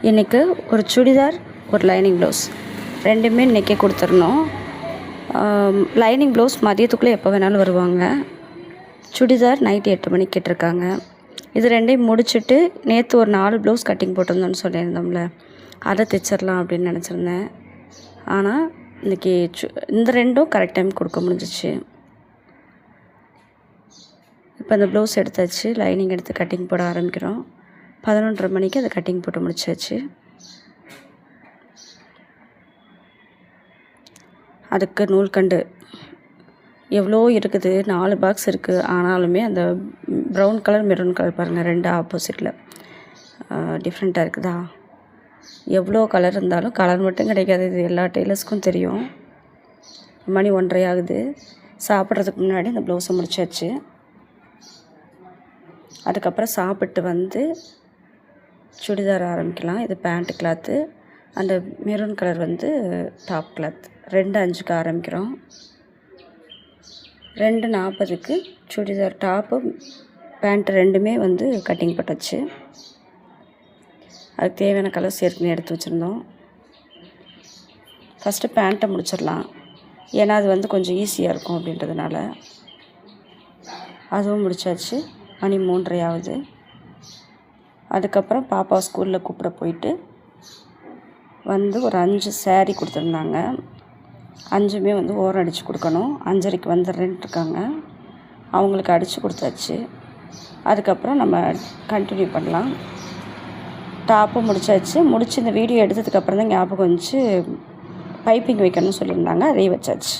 இன்றைக்கி ஒரு சுடிதார் ஒரு லைனிங் ப்ளவுஸ் ரெண்டுமே இன்றைக்கே கொடுத்துடணும். லைனிங் ப்ளவுஸ் மதியத்துக்குள்ளே எப்போ வேணாலும் வருவாங்க. சுடிதார் நைட்டு 8 மணிக்கு கேட்டிருக்காங்க. இது ரெண்டையும் முடிச்சுட்டு நேற்று ஒரு 4 ப்ளவுஸ் கட்டிங் போட்டிருந்தோன்னு சொல்லியிருந்தோம்ல, அதை தைச்சிடலாம் அப்படின்னு நினச்சிருந்தேன். ஆனால் இன்றைக்கி இந்த ரெண்டும் கரெக்ட் டைம் கொடுக்க முடிஞ்சிச்சு. இப்போ இந்த ப்ளவுஸ் எடுத்தாச்சு, லைனிங் எடுத்து கட்டிங் போட ஆரம்பிக்கிறோம். 11:30 மணிக்கு அதை கட்டிங் போட்டு முடிச்சாச்சு. அதுக்கு நூல்கண்டு எவ்வளோ இருக்குது, 4 பாக்ஸ் இருக்குது. ஆனாலுமே அந்த ப்ரௌன் கலர் மெரூன் கலர் பாருங்கள், 2 ஆப்போசிட்டில் டிஃப்ரெண்ட்டாக இருக்குதா? எவ்வளோ கலர் இருந்தாலும் கலர் மட்டும் கிடைக்காது. இது எல்லா டெய்லர்ஸ்க்கும் தெரியும். மணி 1:30 ஆகுது. சாப்பிட்றதுக்கு முன்னாடி அந்த ப்ளவுஸை முடிச்சாச்சு. அதுக்கப்புறம் சாப்பிட்டு வந்து சுடிதார் ஆரம்பிக்கலாம். இது பேண்ட் கிளாத்து, அந்த மெரூன் கலர் வந்து டாப் கிளாத். 2:05க்கு ஆரம்பிக்கிறோம். 2:40க்கு சுடிதார் டாப்பு பேண்ட்டு ரெண்டுமே வந்து கட்டிங் போட்டாச்சு. அதுக்கு தேவையான கலர்ஸ் ஏற்கனவே எடுத்து வச்சுருந்தோம். ஃபஸ்ட்டு பேண்ட்டை முடிச்சிடலாம், ஏன்னா அது வந்து கொஞ்சம் ஈஸியாக இருக்கும் அப்படின்றதுனால. அதுவும் முடித்தாச்சு. மணி 3:30 ஆகுது. அதுக்கப்புறம் பாப்பா ஸ்கூலில் கூப்பிட போயிட்டு வந்து ஒரு 5 சேரீ கொடுத்துருந்தாங்க. 5மே வந்து ஓரம் அடித்து கொடுக்கணும். 5:30க்கு வந்துடுறேன்ட்டு இருக்காங்க. அவங்களுக்கு அடித்து கொடுத்தாச்சு. அதுக்கப்புறம் நம்ம கண்டினியூ பண்ணலாம். டாப்பு முடித்தாச்சு. முடித்து இந்த வீடியோ எடுத்ததுக்கப்புறம் தான் ஞாபகம் வந்துச்சு, பைப்பிங் வைக்கணும்னு சொல்லியிருந்தாங்க. அதையும் வச்சாச்சு.